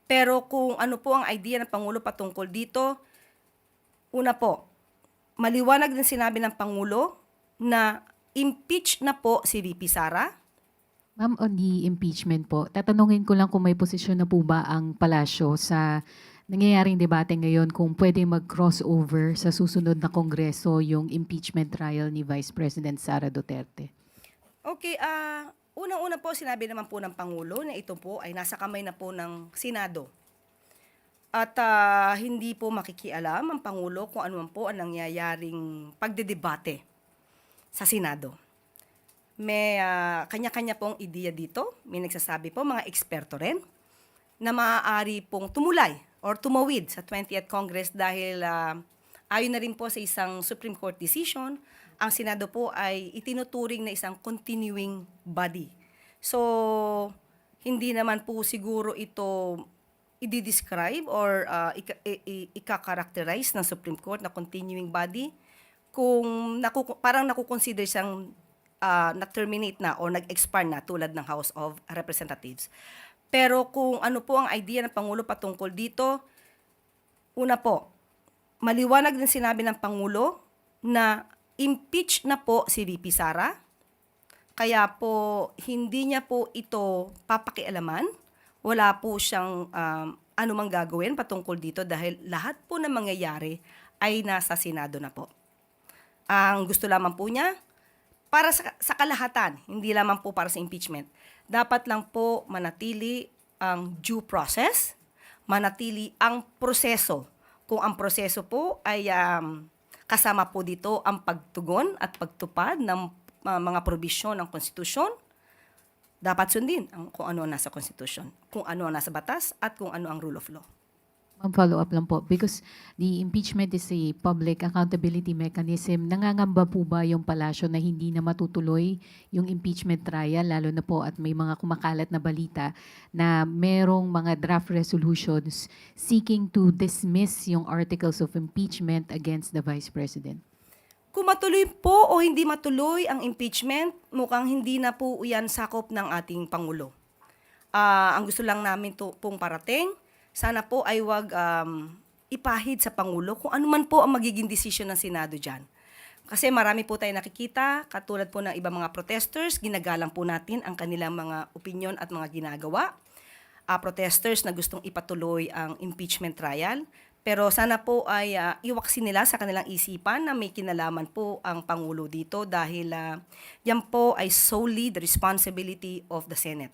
Pero kung ano po ang idea ng Pangulo patungkol dito, una po, maliwanag din sinabi ng Pangulo na impeach na po si VP Sara. Ma'am, on the impeachment po, tatanungin ko lang kung may posisyon na po ba ang palasyo sa nangyayaring debate ngayon kung pwede mag-crossover sa susunod na kongreso yung impeachment trial ni Vice President Sara Duterte. Okay, unang-una po sinabi naman po ng Pangulo na ito po ay nasa kamay na po ng Senado. At hindi po makikialam ang Pangulo kung ano man po ang nangyayaring pagdedebate sa Senado. May kanya-kanya pong ideya dito. May nagsasabi po, mga eksperto rin, na maaari pong tumulay or tumawid sa 20th Congress dahil ayon na rin po sa isang Supreme Court decision, ang Senado po ay itinuturing na isang continuing body. So, hindi naman po siguro ito i-describe or ika-characterize ng Supreme Court na continuing body kung parang nakukonsider siyang na-terminate na o nag-expire na tulad ng House of Representatives. Pero kung ano po ang idea ng Pangulo patungkol dito, una po, maliwanag din sinabi ng Pangulo na impeach na po si VP Sara. Kaya po, hindi niya po ito papakialaman. Wala po siyang anumang gagawin patungkol dito dahil lahat po na mangyayari ay nasa Senado na po. Ang gusto lamang po niya, para sa kalahatan, hindi lamang po para sa impeachment, dapat lang po manatili ang due process, manatili ang proseso. Kung ang proseso po ay kasama po dito ang pagtugon at pagtupad ng mga probisyon ng konstitusyon, dapat sundin kung ano ang nasa konstitusyon, kung ano ang nasa batas, at kung ano ang rule of law. Ma'am, follow up lang po. Because the impeachment is a public accountability mechanism. Nangangamba po ba yung palasyo na hindi na matutuloy yung impeachment trial, lalo na po at may mga kumakalat na balita na merong mga draft resolutions seeking to dismiss yung articles of impeachment against the Vice President? Kung matuloy po o hindi matuloy ang impeachment, mukhang hindi na po yan sakop ng ating Pangulo. Ang gusto lang namin pong parating, sana po ay wag ipahid sa Pangulo kung ano man po ang magiging desisyon ng Senado dyan. Kasi marami po tayo nakikita, katulad po ng ibang mga protesters, ginagalang po natin ang kanilang mga opinion at mga ginagawa. Protesters na gustong ipatuloy ang impeachment trial. Pero sana po ay iwaksin nila sa kanilang isipan na may kinalaman po ang Pangulo dito dahil yan po ay solely the responsibility of the Senate.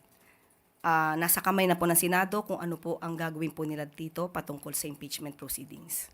Nasa kamay na po ng Senado kung ano po ang gagawin po nila dito patungkol sa impeachment proceedings.